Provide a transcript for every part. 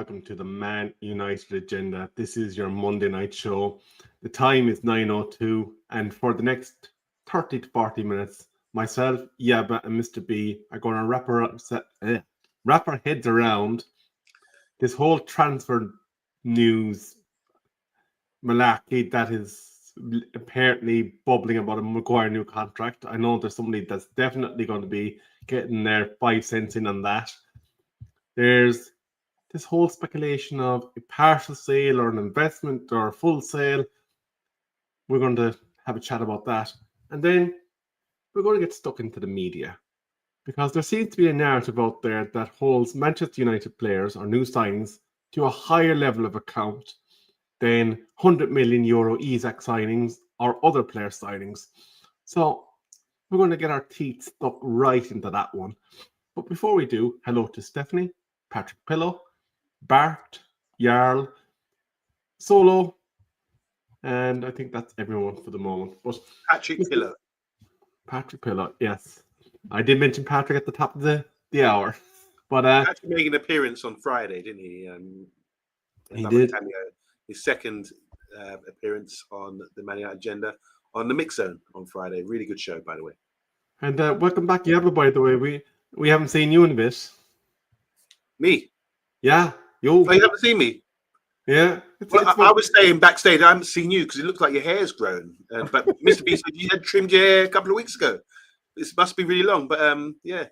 welcome to the Man United Agenda. This is your Monday night show. The time is 9:02, and for the next 30 to 40 minutes, myself, Yaba, and Mr. B are going to wrap our heads around this whole transfer news malarkey that is apparently bubbling about a Maguire new contract. I know there's somebody that's definitely going to be getting their 5 cents in on that. There's this whole speculation of a partial sale or an investment or a full sale. We're going to have a chat about that. And then we're going to get stuck into the media, because there seems to be a narrative out there that holds Manchester United players or new signings to a higher level of account than €100 million Isak signings or other player signings. So we're going to get our teeth stuck right into that one. But before we do, hello to Stephanie, Patrick Pillow, Bart, Jarl, Solo, and I think that's everyone for the moment. But Patrick Pillow, yes. I did mention Patrick at the top of the hour. But actually made an appearance on Friday, didn't he? He did. Cameo, his second appearance on the Man United Agenda on the Mix Zone on Friday. Really good show, by the way. And welcome back, Yabba, by the way. We haven't seen you in a bit. Me? Yeah. You haven't seen me? Yeah. I was saying backstage, I haven't seen you because it looks like your hair's grown. But Mr. B said you had trimmed your hair a couple of weeks ago. This must be really long. But yeah,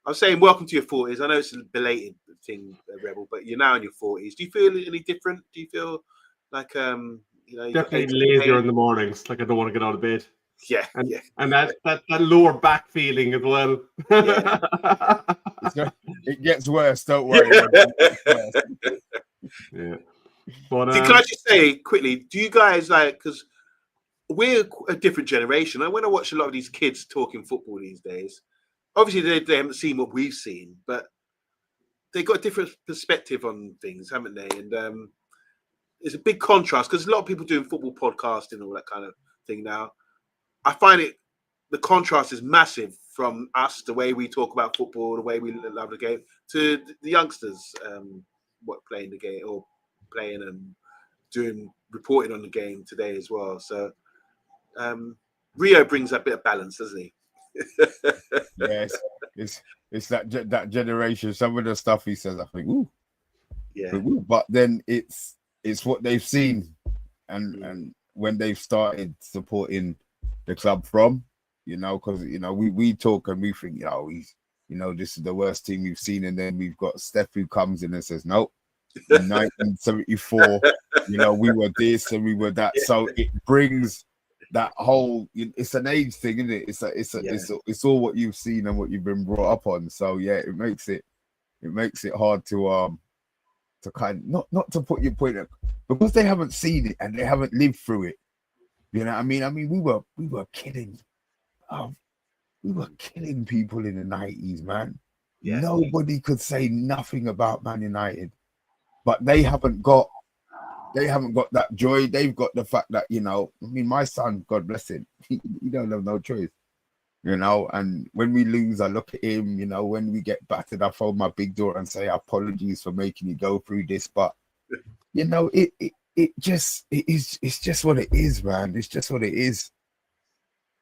I was saying welcome to your 40s. I know it's a belated thing, Rebel, but you're now in your 40s. Do you feel any different? Do you feel like, definitely lazier in the mornings, like I don't want to get out of bed. Yeah, and that lower back feeling as well. Yeah. It gets worse, don't worry. Yeah. But can I just say quickly, do you guys because we're a different generation. And when I watch a lot of these kids talking football these days, obviously they haven't seen what we've seen, but they've got a different perspective on things, haven't they? And it's a big contrast because a lot of people doing football podcasting and all that kind of thing now. I find the contrast is massive from us, the way we talk about football, the way we love the game, to the youngsters playing the game or playing and reporting on the game today as well. So Rio brings a bit of balance, doesn't he? Yes, it's that generation. Some of the stuff he says, I think, ooh, yeah. But then it's what they've seen, and when they've started supporting the club from, because we talk and we think, this is the worst team we've seen, and then we've got Steph who comes in and says, nope, in 1974, we were this and we were that. Yeah. So it brings that whole. It's an age thing, isn't it? It's all what you've seen and what you've been brought up on. So yeah, it makes it hard to kind of, not to put your point up, because they haven't seen it and they haven't lived through it. You know what I mean? I mean, we were killing. We were killing people in the 90s, man. Yeah. Nobody could say nothing about Man United, but they haven't got that joy. They've got the fact that, my son, God bless him, he don't have no choice, and when we lose, I look at him, when we get battered, I phone my big daughter and say, apologies for making you go through this, but it's just what it is, man. It's just what it is.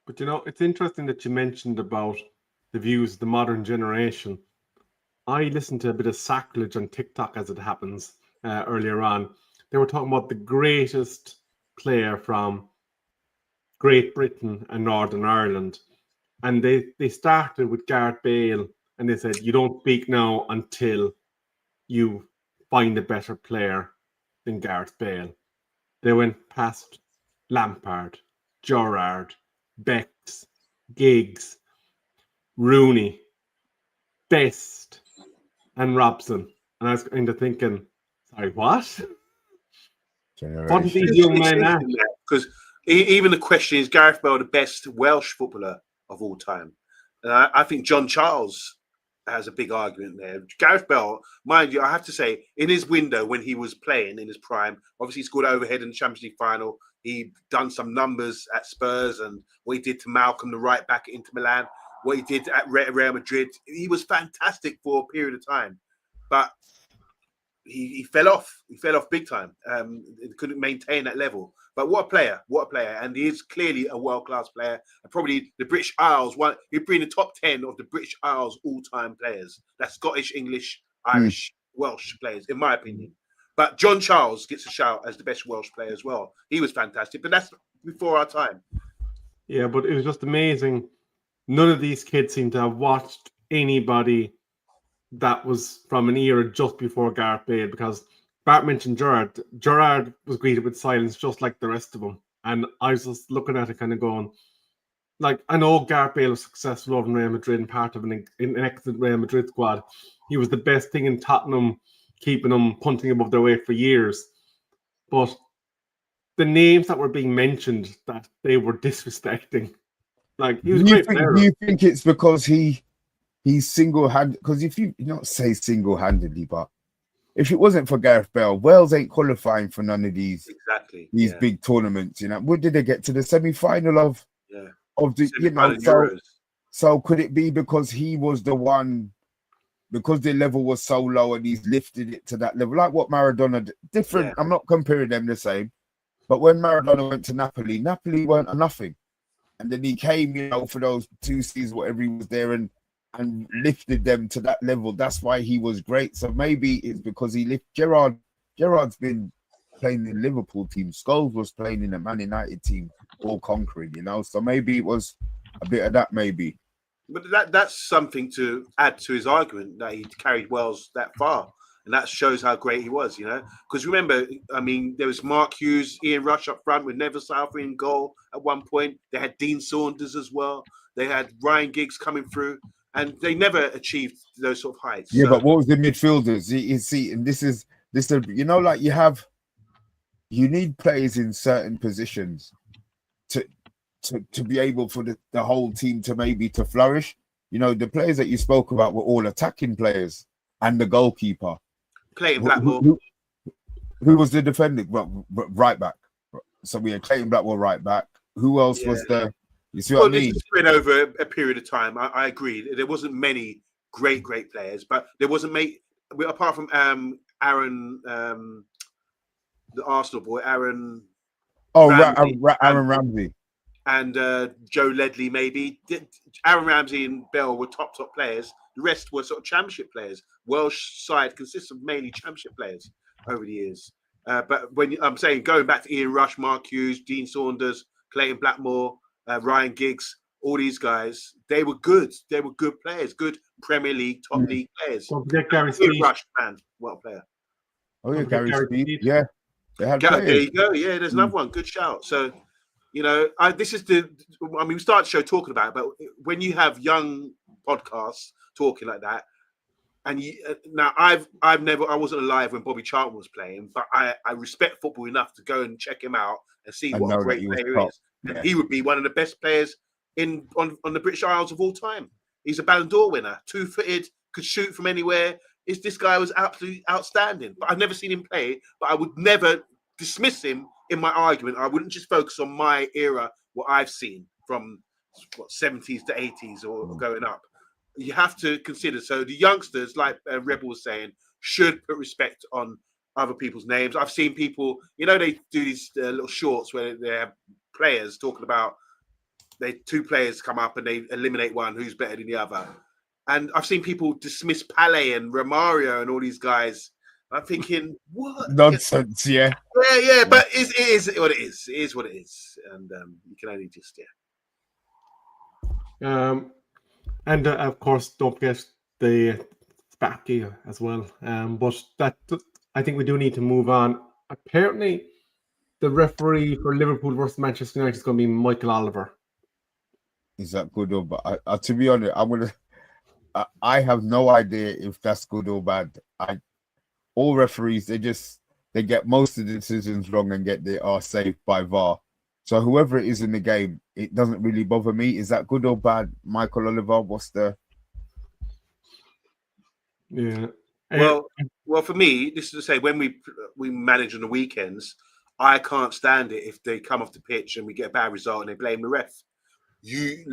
But it's interesting that you mentioned about the views of the modern generation. I listened to a bit of Sacrilege on TikTok as it happens earlier on. They were talking about the greatest player from Great Britain and Northern Ireland. And they started with Gareth Bale, and they said, you don't speak now until you find a better player than Gareth Bale. They went past Lampard, Gerrard, Becks, Giggs, Rooney, Best, and Robson. And I was kind of thinking, sorry, what? What are these young men at? Because even the question is, Gareth Bale the best Welsh footballer of all time? And I think John Charles has a big argument there. Gareth Bale, mind you, I have to say, in his window when he was playing in his prime, obviously he scored overhead in the Champions League final. He done some numbers at Spurs, and what he did to Malcolm, the right back at Inter Milan, what he did at Real Madrid. He was fantastic for a period of time. But he fell off. He fell off big time. He couldn't maintain that level. But what a player! What a player! And he is clearly a world-class player. And probably the British Isles. He'd be in the top 10 of the British Isles all-time players. That's Scottish, English, Irish, Welsh players, in my opinion. But John Charles gets a shout as the best Welsh player as well. He was fantastic. But that's before our time. Yeah, but it was just amazing. None of these kids seem to have watched anybody that was from an era just before Gareth Bale, because Bart mentioned Gerrard. Gerrard was greeted with silence just like the rest of them. And I was just looking at it kind of going, like, I know Gareth Bale was successful over in Real Madrid and part of an excellent Real Madrid squad. He was the best thing in Tottenham, keeping them punting above their weight for years. But the names that were being mentioned that they were disrespecting, like, he was a great player. Do you think it's because he's single-handed? Because if you not say single-handedly, but if it wasn't for Gareth Bale, Wales ain't qualifying for none of these big tournaments. You know, what did they get to the semi-final of the so could it be because he was the one, because the level was so low and he's lifted it to that level, like what Maradona did? Different. I'm not comparing them the same, but when Maradona went to Napoli weren't a nothing, and then he came, for those 2 seasons, whatever he was there, and lifted them to that level. That's why he was great. So maybe it's because he lifted Gerrard's been playing in Liverpool team. Scholes was playing in a Man United team, all conquering, So maybe it was a bit of that, maybe. But that's something to add to his argument that he carried Wales that far. And that shows how great he was, Because remember, I mean, there was Mark Hughes, Ian Rush up front with Neville Southey in goal at one point. They had Dean Saunders as well. They had Ryan Giggs coming through. And they never achieved those sort of heights. Yeah, but what was the midfielders? You see, and this is like you need players in certain positions to be able for the whole team to flourish. The players that you spoke about were all attacking players and the goalkeeper. Clayton Blackmore. Who was the defending right back? So we had Clayton Blackmore right back. Who else was there? You see what I mean? It's spread over a period of time. I agree. There wasn't many great players, but there wasn't apart from Aaron, the Arsenal boy, Aaron. Oh, Aaron Ramsey. And Joe Ledley, maybe. Aaron Ramsey and Bell were top players. The rest were sort of championship players. Welsh side consists of mainly championship players over the years. But when I'm saying going back to Ian Rush, Mark Hughes, Dean Saunders, Clayton Blackmore, Ryan Giggs, all these guys, they were good. They were good players, good Premier League, top league players. Don't forget Gary Ian Speed. Rush, man, what a player. Oh yeah, Gary Speed. Yeah. They had there you go. Yeah, there's another one. Good shout. So, we started the show talking about it, but when you have young podcasts talking like that, and now I wasn't alive when Bobby Charlton was playing, but I respect football enough to go and check him out and see what a great player he is. And he would be one of the best players on the British Isles of all time. He's a Ballon d'Or winner, 2-footed, could shoot from anywhere. This guy was absolutely outstanding. But I've never seen him play, but I would never dismiss him in my argument. I wouldn't just focus on my era, what I've seen from 70s to 80s or going up. You have to consider. So the youngsters, like Rebel was saying, should put respect on other people's names. I've seen people, they do these little shorts where they have players talking about two players come up and they eliminate one who's better than the other. And I've seen people dismiss Pele and Romario and all these guys. I'm thinking, what nonsense? Yeah, but it is what it is. It is what it is, and you can only just And of course, don't forget the Spacky as well. But that I think we do need to move on. Apparently, the referee for Liverpool versus Manchester United is going to be Michael Oliver. Is that good or bad? To be honest, I have no idea if that's good or bad. All referees, they get most of the decisions wrong and get their arse saved by VAR. So whoever it is in the game, it doesn't really bother me. Is that good or bad, Michael Oliver? What's the? Yeah. Well, for me, this is to say when we manage on the weekends, I can't stand it if they come off the pitch and we get a bad result and they blame the ref. You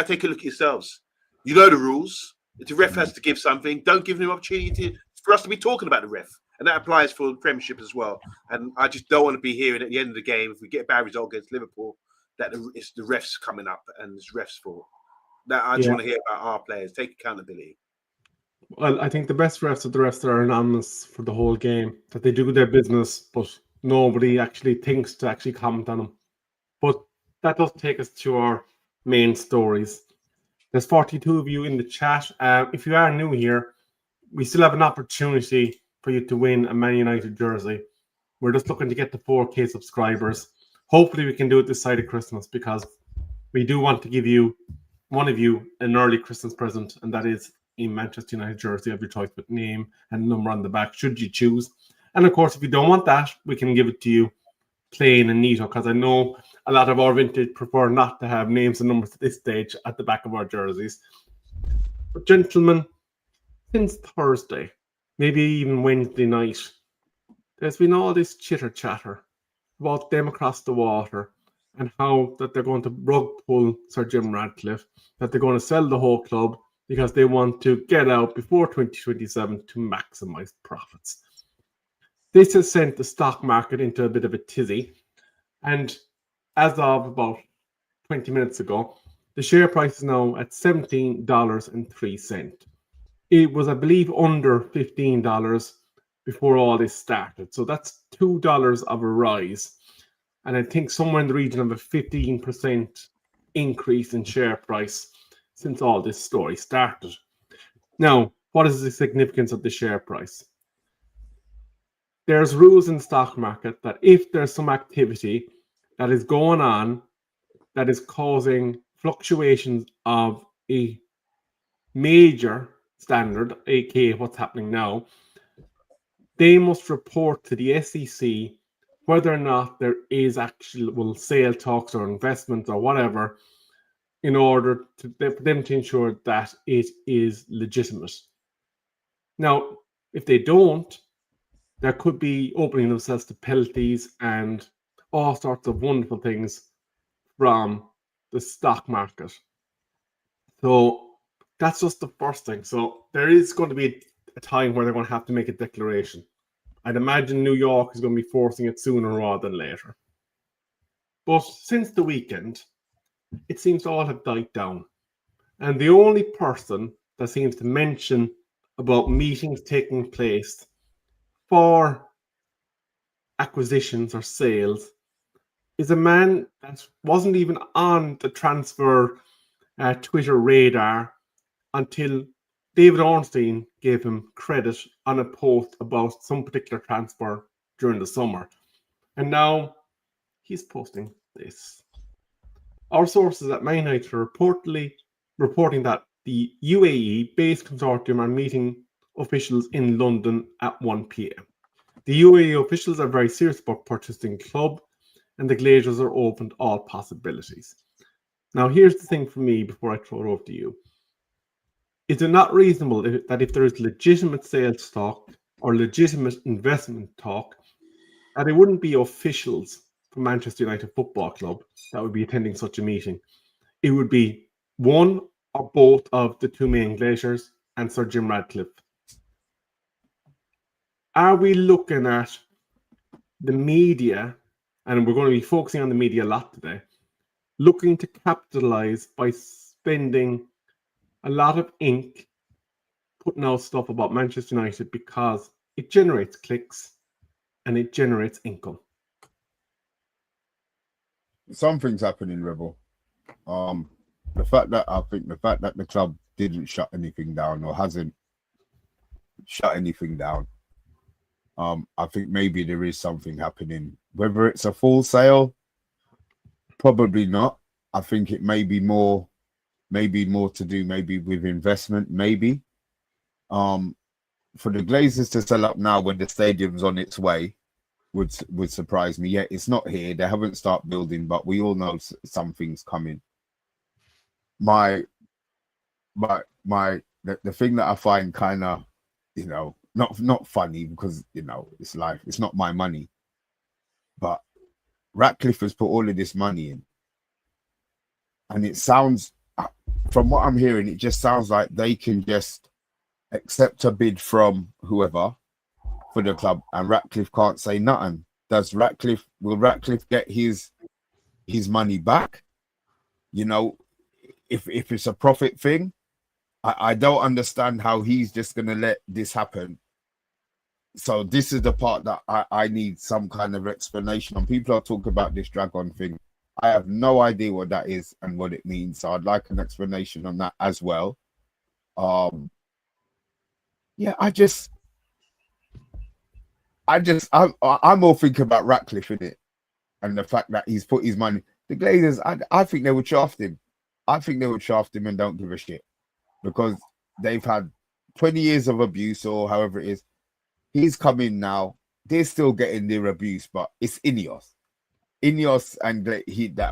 take a look at yourselves. You know the rules. If the ref has to give something, don't give him an opportunity for us to be talking about the ref. And that applies for the Premiership as well. And I just don't want to be hearing at the end of the game, if we get a bad result against Liverpool, that it's the refs coming up and it's refs' fault. That I just want to hear about our players. Take accountability. Well, I think the best refs are the refs that are anonymous for the whole game, that they do their business, but nobody actually thinks to actually comment on them. But that does take us to our main stories. There's 42 of you in the chat. If you are new here, we still have an opportunity for you to win a Man United jersey. We're just looking to get to 4K subscribers. Hopefully we can do it this side of Christmas, because we do want to give you, one of you, an early Christmas present, and that is a Manchester United jersey of your choice with name and number on the back, should you choose. And of course, if you don't want that, we can give it to you plain and neat, because I know a lot of our vintage prefer not to have names and numbers at this stage at the back of our jerseys. But gentlemen, since Thursday, maybe even Wednesday night, there's been all this chitter-chatter about them across the water and how that they're going to rug pull Sir Jim Ratcliffe, that they're going to sell the whole club because they want to get out before 2027 to maximize profits. This has sent the stock market into a bit of a tizzy. And as of about 20 minutes ago, the share price is now at $17.03. It was, I believe, under $15 before all this started. So that's $2 of a rise. And I think somewhere in the region of a 15% increase in share price since all this story started. Now, what is the significance of the share price? There's rules in the stock market that if there's some activity that is going on that is causing fluctuations of a major standard, aka what's happening now, they must report to the SEC whether or not there is actual sale talks or investments or whatever, in order for them to ensure that it is legitimate. Now, if they don't, there could be opening themselves to penalties and all sorts of wonderful things from the stock market. So that's just the first thing. So there is going to be a time where they're going to have to make a declaration. I'd imagine New York is going to be forcing it sooner rather than later. But since the weekend, it seems to all have died down. And the only person that seems to mention about meetings taking place for acquisitions or sales is a man that wasn't even on the transfer Twitter radar until David Ornstein gave him credit on a post about some particular transfer during the summer. And now he's posting this. Our sources at Man United are reporting that the UAE-based consortium are meeting officials in London at 1 p.m. The UAE officials are very serious about purchasing the club, and the Glazers are open to all possibilities. Now, here's the thing for me before I throw it over to you. Is it not reasonable that if there is legitimate sales talk or legitimate investment talk, that it wouldn't be officials from Manchester United Football Club that would be attending such a meeting? It would be one or both of the two main Glazers and Sir Jim Ratcliffe. Are we looking at the media, and we're going to be focusing on the media a lot today, looking to capitalize by spending a lot of ink putting out stuff about Manchester United because it generates clicks and it generates income? Something's happening, Rebel. The fact that the club didn't shut anything down or hasn't shut anything down, I think maybe there is something happening. Whether it's a full sale, probably not. I think it may be more to do maybe with investment, maybe. For the Glazers to sell up now when the stadium's on its way would surprise me. Yeah, it's not here. They haven't started building, but we all know something's coming. The thing that I find kind of, not funny, because it's life. It's not my money, but Ratcliffe has put all of this money in, and it sounds, from what I'm hearing, it just sounds like they can just accept a bid from whoever for the club, and Ratcliffe can't say nothing. Will Ratcliffe get his money back? You know, if it's a profit thing, I don't understand how he's just gonna let this happen. So this is the part that I need some kind of explanation on. People are talking about this Dragon thing. I have no idea what that is and what it means. So I'd like an explanation on that as well. Yeah, I'm more thinking about Ratcliffe in it, and the fact that he's put his money. The Glazers, I think they would shaft him. I think they would shaft him and don't give a shit, because they've had 20 years of abuse or however it is. He's come in now. They're still getting their abuse, but it's Ineos. Ineos and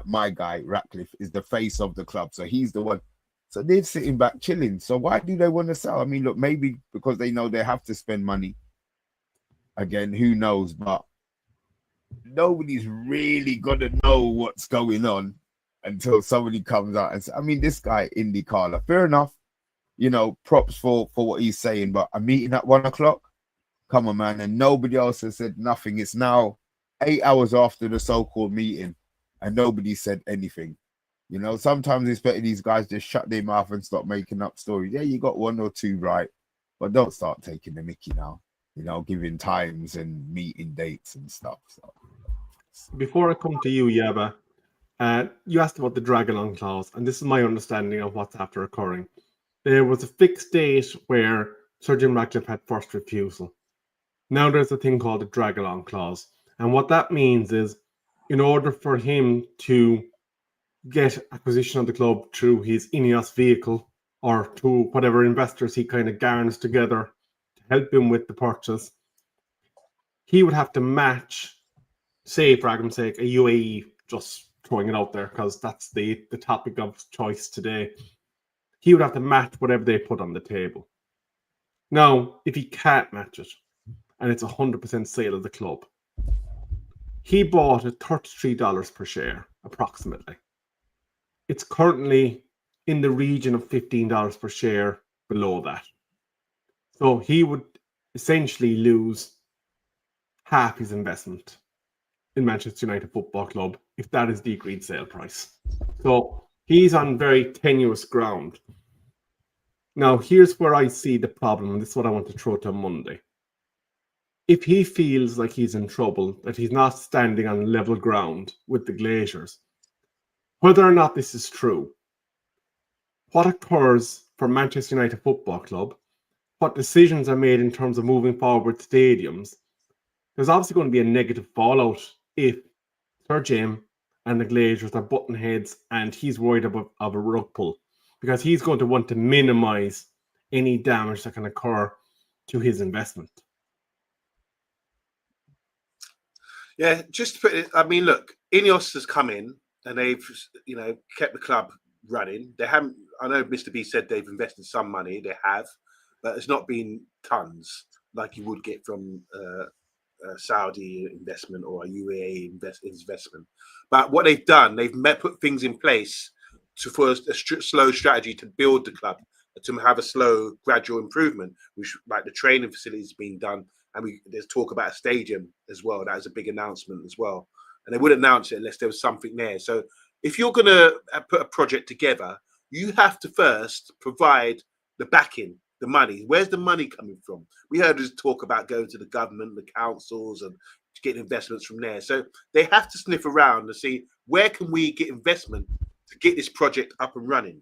my guy Ratcliffe is the face of the club, so he's the one. So they're sitting back chilling. So why do they want to sell? I mean, look, maybe because they know they have to spend money. Again, who knows? But nobody's really gonna know what's going on until somebody comes out and says, I mean, this guy Indy Carla, fair enough. You know, props for what he's saying, but a meeting at 1 o'clock. Come on, man. And nobody else has said nothing. It's now 8 hours after the so-called meeting and nobody said anything. You know, sometimes it's better these guys just shut their mouth and stop making up stories. Yeah, you got one or two right, but don't start taking the mickey now. You know, giving times and meeting dates and stuff. So Before I come to you, Yaba, you asked about the drag-along clause, and this is my understanding of what's after occurring. There was a fixed date where Sir Jim Ratcliffe had first refusal. Now there's a thing called the drag-along clause. And what that means is, in order for him to get acquisition of the club through his Ineos vehicle or to whatever investors he kind of garners together to help him with the purchase, he would have to match, say, for argument's sake, a UAE, just throwing it out there because that's the topic of choice today. He would have to match whatever they put on the table. Now, if he can't match it, and it's 100% sale of the club, he bought at $33 per share, approximately. It's currently in the region of $15 per share below that. So he would essentially lose half his investment in Manchester United Football Club if that is the agreed sale price. So he's on very tenuous ground. Now, here's where I see the problem, and this is what I want to throw to Monday. If he feels like he's in trouble, that he's not standing on level ground with the Glazers, whether or not this is true, what occurs for Manchester United Football Club, what decisions are made in terms of moving forward stadiums, there's obviously going to be a negative fallout if Sir Jim and the Glazers are button heads and he's worried of a rug pull, because he's going to want to minimize any damage that can occur to his investment. Yeah, just to put it, I mean, look, Ineos has come in and they've, you know, kept the club running. They haven't, I know Mr. B said they've invested some money, they have, but it's not been tons like you would get from a Saudi investment or a UAE investment. But what they've done, they've put things in place for a slow strategy to build the club, to have a slow, gradual improvement, which like the training facilities being done. And there's talk about a stadium as well. That was a big announcement as well. And they wouldn't announce it unless there was something there. So if you're going to put a project together, you have to first provide the backing, the money. Where's the money coming from? We heard us talk about going to the government, the councils, and getting investments from there. So they have to sniff around and see where can we get investment to get this project up and running.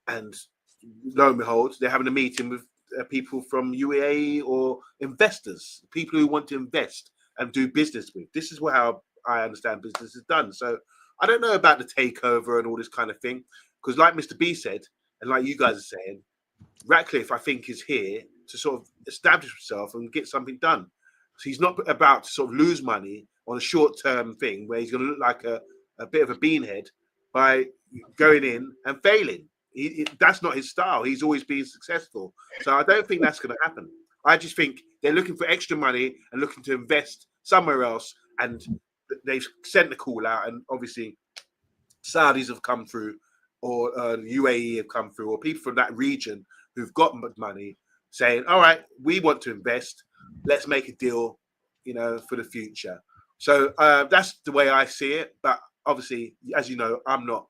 And lo and behold, they're having a meeting with people from UAE or investors, people who want to invest and do business with. This is how I understand business is done. So I don't know about the takeover and all this kind of thing, because like Mr. B said, and like you guys are saying, Ratcliffe, I think, is here to sort of establish himself and get something done. So he's not about to sort of lose money on a short-term thing where he's going to look like a bit of a beanhead by going in and failing. That's not his style. He's always been successful. So I don't think that's going to happen. I just think they're looking for extra money and looking to invest somewhere else. And they've sent the call out. And obviously, Saudis have come through, or UAE have come through, or people from that region who've got money saying, all right, we want to invest. let's make a deal, for the future. So that's the way I see it. But obviously, as you know, I'm not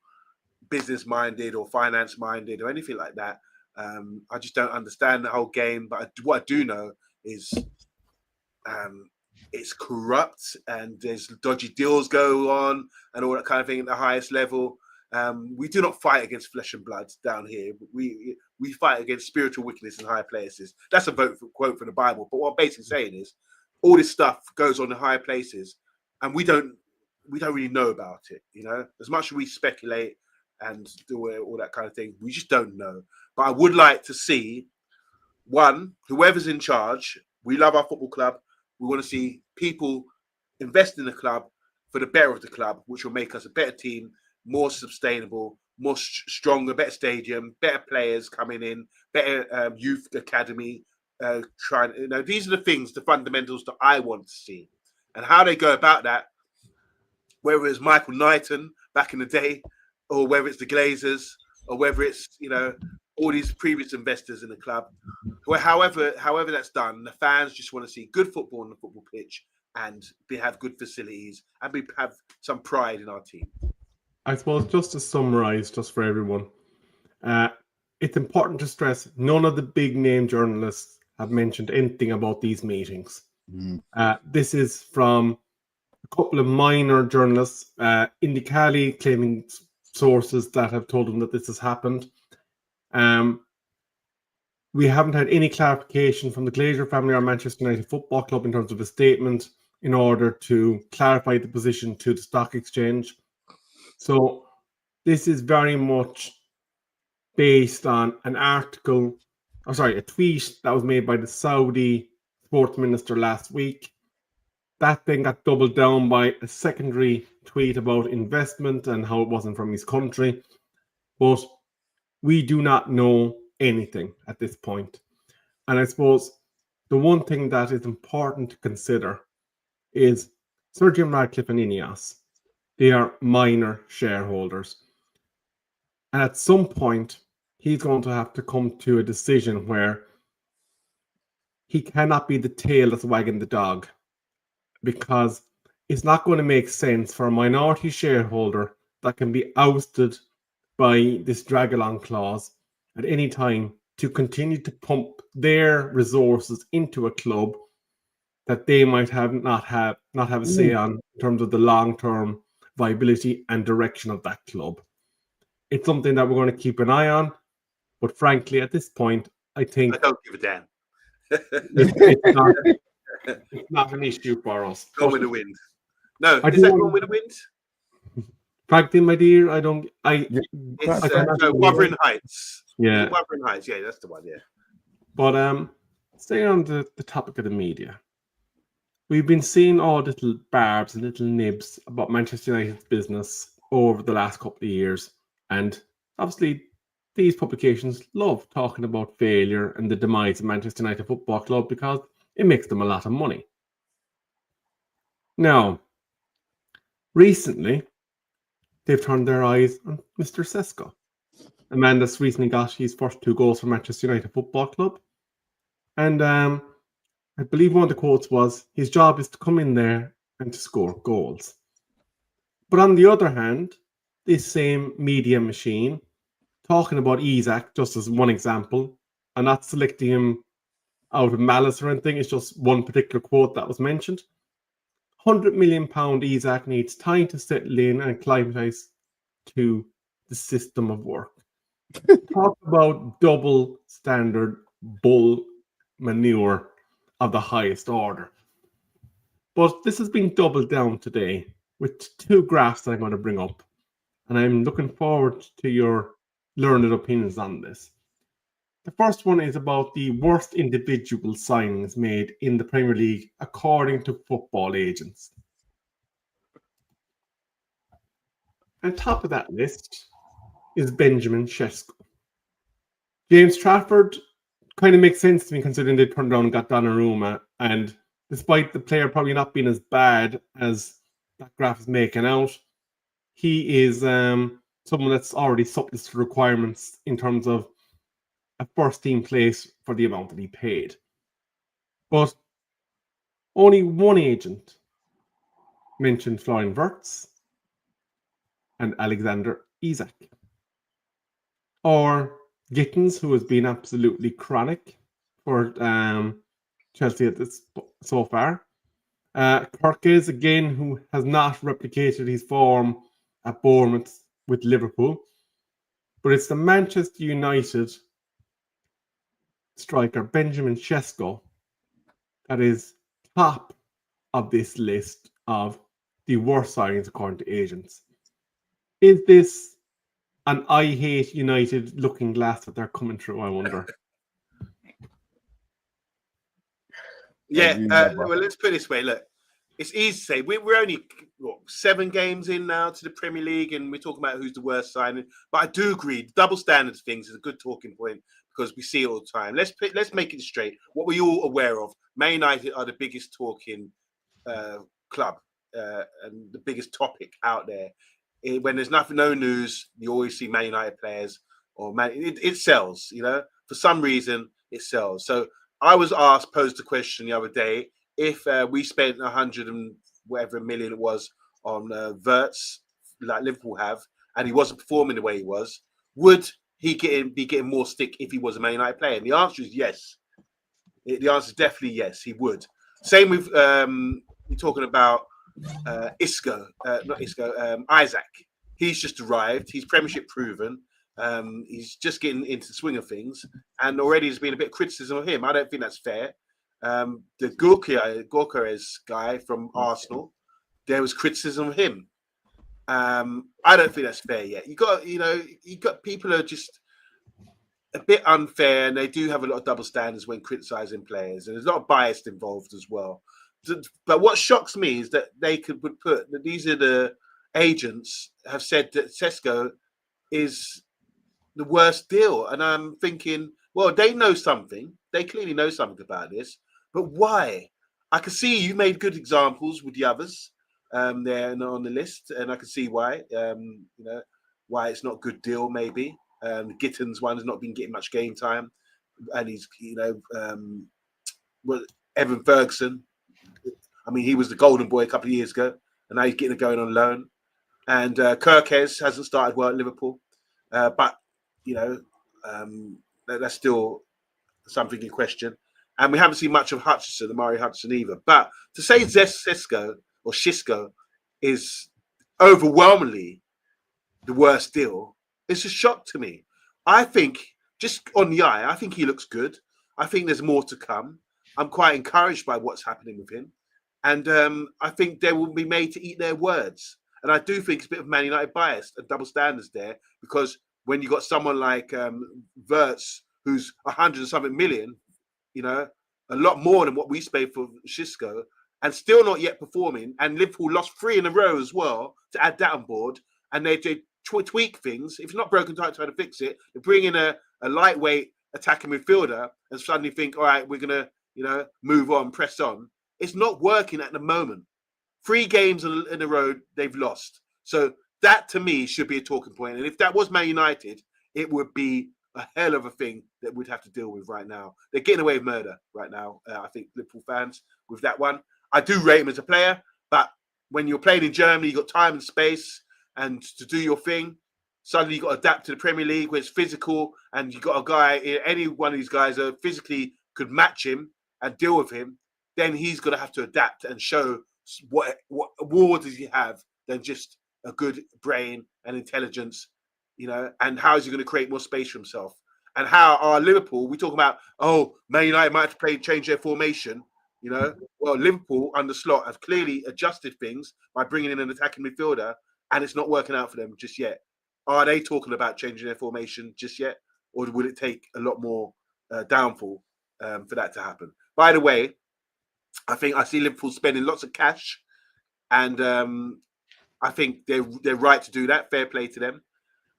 business minded or finance minded or anything like that. I just don't understand the whole game. But what I do know is it's corrupt and there's dodgy deals go on and all that kind of thing at the highest level. We do not fight against flesh and blood down here. We fight against spiritual wickedness in high places. That's a quote from the Bible. But what I'm basically saying is all this stuff goes on in higher places and we don't really know about it. As much as we speculate and do all that kind of thing, we just don't know. But I would like to see, one, whoever's in charge, we love our football club. We want to see people invest in the club for the better of the club, which will make us a better team, more sustainable, more stronger, better stadium, better players coming in, better youth academy. These are the things, the fundamentals that I want to see. And how they go about that, whether it's Michael Knighton back in the day, or whether it's the Glazers, or whether it's, all these previous investors in the club. However that's done, the fans just want to see good football on the football pitch and have good facilities and have some pride in our team. I suppose just to summarize, just for everyone, it's important to stress none of the big name journalists have mentioned anything about these meetings. This is from a couple of minor journalists, Indy Cali claiming sources that have told them that this has happened. We haven't had any clarification from the Glazer family or Manchester United Football Club in terms of a statement in order to clarify the position to the stock exchange. So this is very much based on a tweet that was made by the Saudi sports minister last week. That then got doubled down by a secondary tweet about investment and how it wasn't from his country. But we do not know anything at this point. And I suppose the one thing that is important to consider is Sir Jim Ratcliffe and Ineos. They are minor shareholders. And at some point, he's going to have to come to a decision where he cannot be the tail that's wagging the dog, because it's not going to make sense for a minority shareholder that can be ousted by this drag-along clause at any time to continue to pump their resources into a club that they might not have a say on in terms of the long-term viability and direction of that club. It's something that we're going to keep an eye on, but frankly, at this point, I think I don't give a damn. it's not an issue for us. Gone with the wind. No, I is that do- Gone with the Wind? Frankly, my dear, I don't. It's Wuthering Heights. Yeah, Wuthering Heights. Yeah, that's the one. Yeah. but stay on the topic of the media. We've been seeing all little barbs and little nibs about Manchester United's business over the last couple of years, and obviously these publications love talking about failure and the demise of Manchester United Football Club because it makes them a lot of money. Now, recently, they've turned their eyes on Mr. Sesko, a man that's recently got his first 2 goals for Manchester United Football Club. And I believe one of the quotes was, his job is to come in there and to score goals. But on the other hand, this same media machine, talking about Isak, just as one example, and not selecting him out of malice or anything, it's just one particular quote that was mentioned. £100 million Isak needs time to settle in and acclimatise to the system of work. Talk about double standard bull manure of the highest order. But this has been doubled down today with 2 graphs that I'm going to bring up. And I'm looking forward to your learned opinions on this. The first one is about the worst individual signings made in the Premier League according to football agents. On top of that list is Benjamin Sesko. James Trafford kind of makes sense to me considering they turned around and got Donnarumma, and despite the player probably not being as bad as that graph is making out, he is someone that's already surplus to requirements in terms of a first team place for the amount that he paid. But only one agent mentioned Florian Wirtz and Alexander Isak. Or Gittins, who has been absolutely chronic for Chelsea at this so far. Kirkes, again, who has not replicated his form at Bournemouth with Liverpool. But it's the Manchester United striker Benjamin Sesko that is top of this list of the worst signings according to agents. Is this an I hate United looking glass that they're coming through, I wonder? Yeah, well, let's put it this way. Look, it's easy to say. We're only 7 games in now to the Premier League, and we're talking about who's the worst signing. But I do agree, the double standards things is a good talking point because we see it all the time. Let's make it straight. What we're all aware of, Man United are the biggest talking club and the biggest topic out there. When there's no news, you always see Man United players or it sells. For some reason it sells. So I was posed the question the other day: if we spent 100 and whatever million it was on Wirtz, like Liverpool have, and he wasn't performing the way he was, would he be getting more stick if he was a Man United player? And the answer is yes. The answer is definitely yes, he would. Same with we're talking about Isak. He's just arrived. He's Premiership proven. He's just getting into the swing of things, and already there's been a bit of criticism of him. I don't think that's fair. The Gyökeres guy from Arsenal, there was criticism of him. I don't think that's fair yet. You got people are just a bit unfair, and they do have a lot of double standards when criticizing players, and there's a lot of bias involved as well. But what shocks me is that they would put that these are the agents have said that Sesko is the worst deal, and I'm thinking, well, they know something. They clearly know something about this, but why? I can see you made good examples with the others there on the list, and I can see why. Why it's not a good deal. Maybe Gittins one has not been getting much game time, and he's Evan Ferguson. I mean, he was the golden boy a couple of years ago, and now he's getting it going on loan. And Kirkes hasn't started well at Liverpool, but that's still something in question. And we haven't seen much of Hutchinson, Amari Hutchinson either. But to say Sesko or Xisco is overwhelmingly the worst deal, it's a shock to me. I think, just on the eye, I think he looks good. I think there's more to come. I'm quite encouraged by what's happening with him. And I think they will be made to eat their words. And I do think it's a bit of Man United bias and double standards there, because when you got someone like Wirtz, who's 100 and something million, a lot more than what we paid for Xisco, and still not yet performing, and Liverpool lost 3 in a row as well to add that on board, and they tweak things. If it's not broken, try to fix it. They bring in a lightweight attacking midfielder and suddenly think, all right, we're going to, move on, press on. It's not working at the moment. 3 games in a row they've lost. So that, to me, should be a talking point. And if that was Man United, it would be a hell of a thing that we'd have to deal with right now. They're getting away with murder right now, I think, Liverpool fans, with that one. I do rate him as a player, but when you're playing in Germany, you've got time and space and to do your thing. Suddenly you've got to adapt to the Premier League where it's physical, and you've got a guy, any one of these guys that physically could match him and deal with him, then he's going to have to adapt and show what more does he have than just a good brain and intelligence, and how is he going to create more space for himself? And how are Liverpool, we talk about, Man United might have to change their formation, well, Liverpool under Slot have clearly adjusted things by bringing in an attacking midfielder, and it's not working out for them just yet. Are they talking about changing their formation just yet? Or will it take a lot more downfall for that to happen? By the way, I see Liverpool spending lots of cash, and I think they're right to do that. Fair play to them.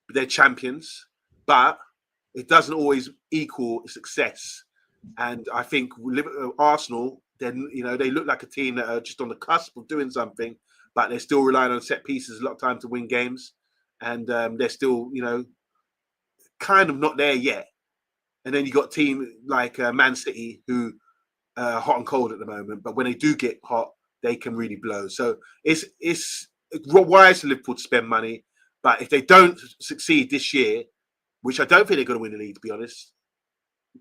But they're champions, but it doesn't always equal success. And I think Arsenal, then they look like a team that are just on the cusp of doing something, but they're still relying on set pieces a lot of time to win games, and they're still kind of not there yet. And then you got a team like Man City, who hot and cold at the moment, but when they do get hot, they can really blow. So it's wise to Liverpool to spend money, but if they don't succeed this year, which I don't think they're going to win the league, to be honest,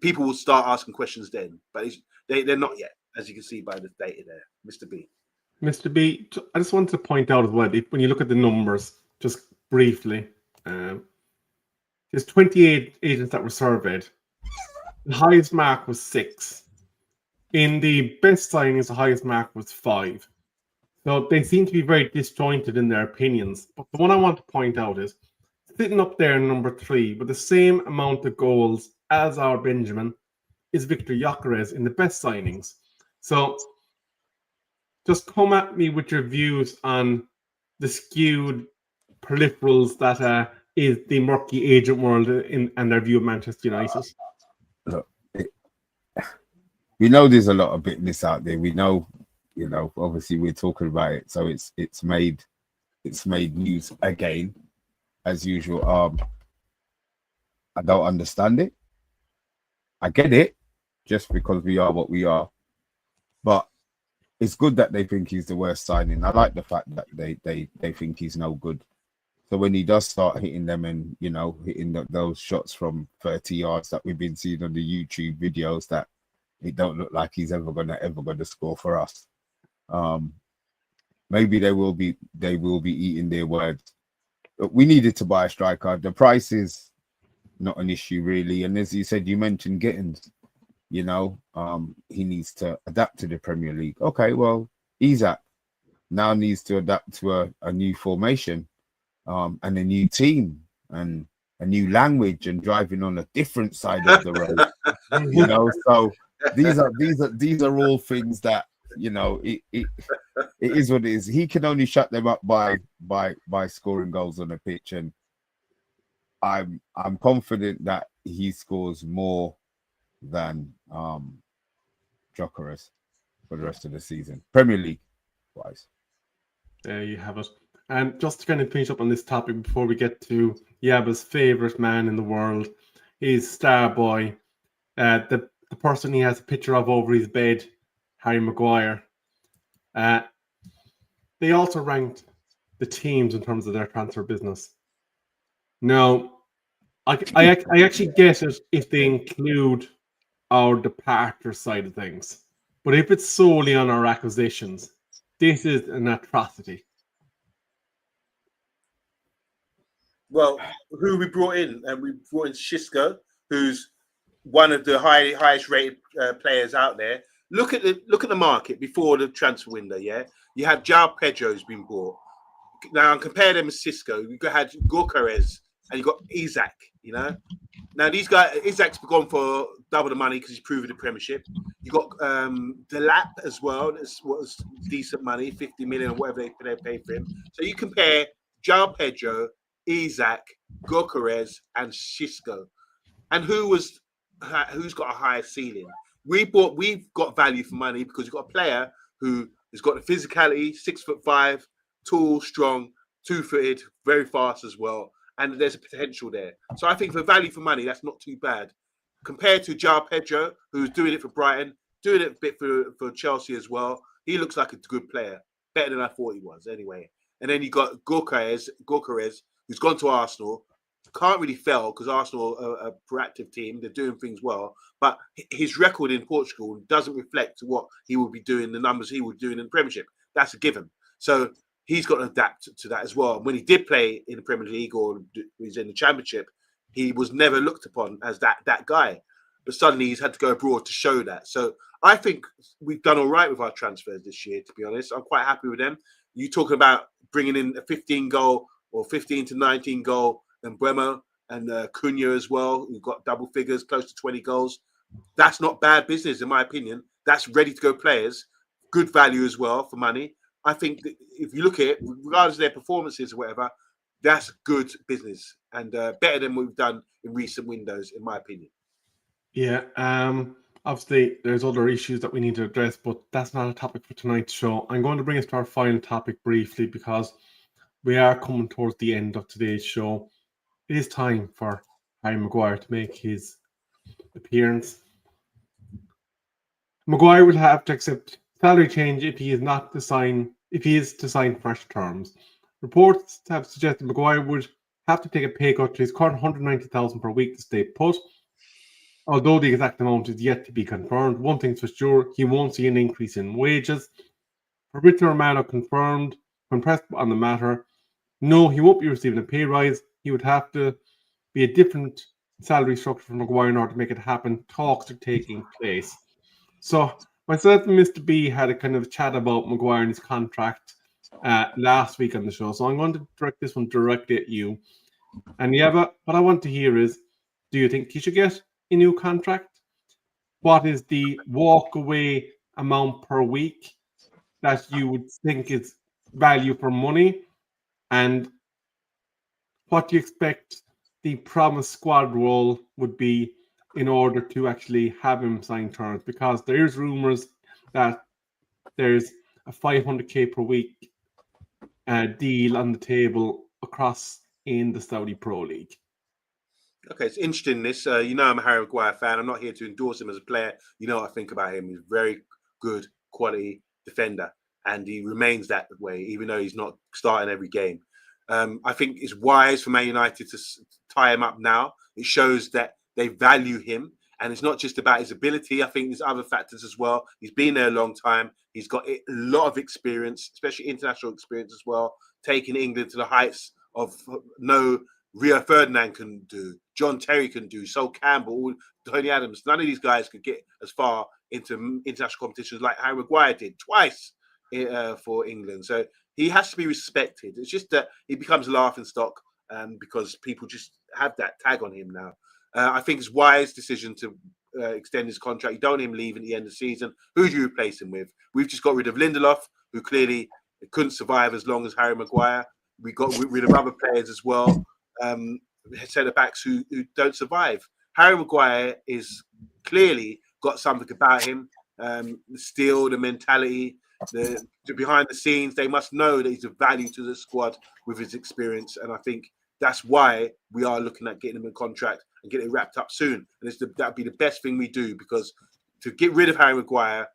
people will start asking questions then. But they're not yet, as you can see by the data there, Mr. B. Mr. B, I just wanted to point out as well, when you look at the numbers, just briefly, there's 28 agents that were surveyed. The highest mark was 6. In the best signings, the highest mark was 5. So they seem to be very disjointed in their opinions. But the one I want to point out is sitting up there in number 3 with the same amount of goals as our Benjamin is Victor Gyökeres in the best signings. So just come at me with your views on the skewed peripherals that is the murky agent world and their view of Manchester United. Look, we know there's a lot of business out there. We know, obviously we're talking about it, so it's made news again, as usual. I don't understand it. I get it, just because we are what we are, but it's good that they think he's the worst signing. I like the fact that they think he's no good. So when he does start hitting them and, hitting those shots from 30 yards that we've been seeing on the YouTube videos, that it don't look like he's ever gonna score for us. Maybe they will be eating their words. But we needed to buy a striker. The price is not an issue really. And as you said, you mentioned Gittins. He needs to adapt to the Premier League. Okay, well, Isak now needs to adapt to a new formation, and a new team and a new language and driving on a different side of the road. So these are all things that it is what it is. He can only shut them up by scoring goals on a pitch, and I'm confident that he scores more than Gyökeres for the rest of the season, Premier League wise. There you have it. And just to kind of finish up on this topic before we get to Yaba's favourite man in the world, is Starboy, the person he has a picture of over his bed, Harry Maguire. They also ranked the teams in terms of their transfer business. Now, I actually get it if they include our departure side of things. But if it's solely on our acquisitions, this is an atrocity. Well, who we brought in? And we brought in Xisco, who's one of the highest rated players out there. Look at the market before the transfer window. Yeah, you have João Pedro who's been bought. Now compare them with Xisco. You had Gyökeres and you got Isak. Now these guys, Isak's gone for double the money because he's proven the Premiership. You got Delap as well. That's was decent money, 50 million or whatever they pay for him. So you compare João Pedro, Isak, Gyökeres, and Xisco, and who's got a higher ceiling? We've got value for money because you've got a player who has got the physicality, 6'5", tall, strong, 2-footed, very fast as well, and there's a potential there. So I think for value for money, that's not too bad compared to João Pedro, who's doing it for Brighton, doing it a bit for Chelsea as well. He looks like a good player, better than I thought he was anyway. And then you got Gyökeres, who's gone to Arsenal. Can't really fail because Arsenal are a proactive team. They're doing things well. But his record in Portugal doesn't reflect what he will be doing, the numbers he would do in the Premiership. That's a given. So he's got to adapt to that as well. And when he did play in the Premier League or he's in the Championship, he was never looked upon as that guy. But suddenly he's had to go abroad to show that. So I think we've done all right with our transfers this year, to be honest. I'm quite happy with them. You talking about bringing in a 15-goal or 15 to 19 goal and Mbeumo and Cunha as well, who've got double figures, close to 20 goals. That's not bad business, in my opinion. That's ready-to-go players, good value as well for money. I think that if you look at it, regardless of their performances or whatever, that's good business and better than we've done in recent windows, in my opinion. Yeah, obviously there's other issues that we need to address, but that's not a topic for tonight's show. I'm going to bring us to our final topic briefly because we are coming towards the end of today's show. It is time for Harry Maguire to make his appearance. Maguire will have to accept salary change if he is to sign fresh terms. Reports have suggested Maguire would have to take a pay cut to his current 190,000 per week to stay put. Although the exact amount is yet to be confirmed, one thing's for sure, he won't see an increase in wages. Fabrizio Romano confirmed, when pressed on the matter, no, he won't be receiving a pay rise. He would have to be a different salary structure for Maguire in order to make it happen. Talks are taking place. So myself and Mr. B had a kind of chat about Maguire and his contract last week on the show. So I'm going to direct this one directly at you. And but what I want to hear is, do you think he should get a new contract? What is the walk away amount per week that you would think is value for money? And what do you expect the promised squad role would be in order to actually have him sign terms? Because there's rumors that there's a 500k per week deal on the table across in the Saudi Pro League. Okay, it's interesting this. I'm a Harry Maguire fan. I'm not here to endorse him as a player. You know what I think about him. He's a very good quality defender, and he remains that way, even though he's not starting every game. I think it's wise for Man United to tie him up now. It shows that they value him, and it's not just about his ability. I think there's other factors as well. He's been there a long time. He's got a lot of experience, especially international experience as well, taking England to the heights of no Rio Ferdinand can do, John Terry can do, Sol Campbell, Tony Adams. None of these guys could get as far into international competitions like Harry Maguire did twice for England. So he has to be respected. It's just that he becomes a laughing stock because people just have that tag on him now. I think it's a wise decision to extend his contract. You don't want him leaving at the end of the season. Who do you replace him with? We've just got rid of Lindelof, who clearly couldn't survive as long as Harry Maguire. We got rid of other players as well. Centre backs who don't survive. Harry Maguire is clearly got something about him. The steel, the mentality, the behind the scenes. They must know that he's a value to the squad with his experience, and I think that's why we are looking at getting him a contract and getting it wrapped up soon. And that'd be the best thing we do, because to get rid of Harry Maguire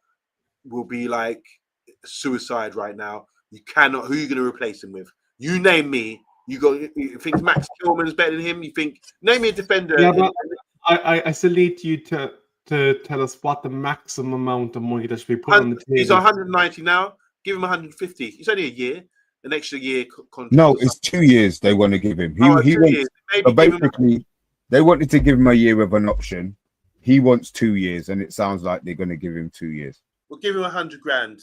will be like suicide right now. You cannot. Who are you going to replace him with? You name me. You think Max Tillman's better than him? You think, name me a defender. Yeah, but I still need you to tell us what the maximum amount of money that should be put on the table. He's 190 now. Give him 150. It's only a year. An extra year contract. No, it's 2 years they want to give him. He wants, so basically, they wanted to give him a year with an option. He wants 2 years, and it sounds like they're going to give him 2 years. We'll give him 100 grand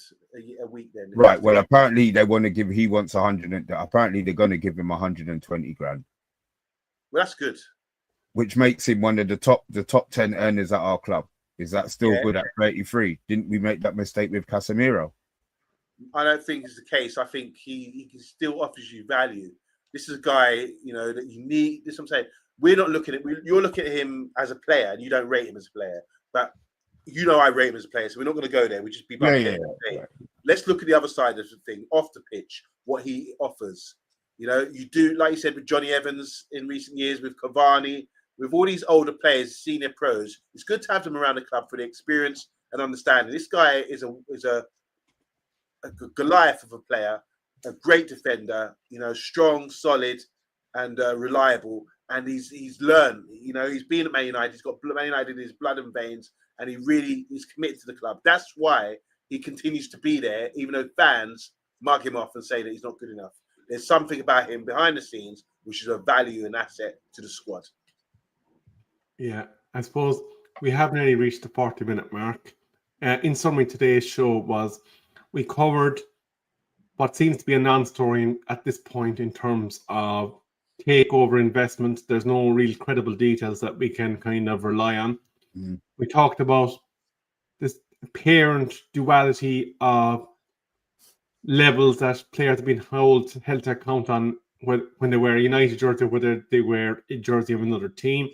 a week then. Right. Well, apparently they want to give. He wants 100. Apparently they're going to give him 120 grand. Well, that's good. Which makes him one of the top 10 earners at our club. Is that still good at 33? Didn't we make that mistake with Casemiro? I don't think it's the case. I think he still offers you value. This is a guy, that you need. This is what I'm saying. We're not looking at. You're looking at him as a player, and you don't rate him as a player. But I rate him as a player, so we're not going to go there. We just be right. Let's look at the other side of the thing, off the pitch, what he offers. You do, like you said, with Johnny Evans in recent years, with Cavani, with all these older players, senior pros. It's good to have them around the club for the experience and understanding. This guy is a Goliath of a player, a great defender, strong, solid, and reliable. And he's learned, he's been at Man United. He's got Man United in his blood and veins, and he really is committed to the club. That's why he continues to be there, even though fans mug him off and say that he's not good enough. There's something about him behind the scenes which is a value and asset to the squad. Yeah, I suppose we have nearly reached the 40-minute mark. In summary, today's show was we covered what seems to be a non-story at this point in terms of takeover investments. There's no real credible details that we can kind of rely on. We talked about this apparent duality of levels that players have been held to account on when they wear a United jersey, whether they wear a jersey of another team.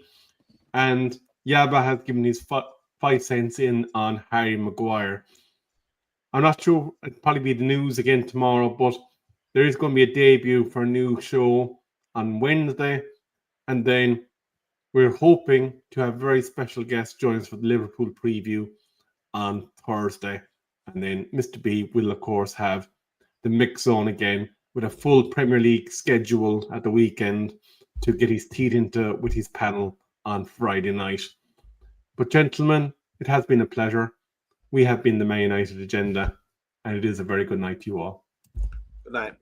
And Yaba has given his 5 cents in on Harry Maguire. I'm not sure it'll probably be the news again tomorrow, but there is going to be a debut for a new show on Wednesday. And then we're hoping to have very special guests join us for the Liverpool preview on Thursday. And then Mr. B will, of course, have the mix zone again with a full Premier League schedule at the weekend to get his teeth into with his panel on Friday night. But gentlemen, it has been a pleasure. We have been the Man United Agenda, and it is a very good night to you all. Good night.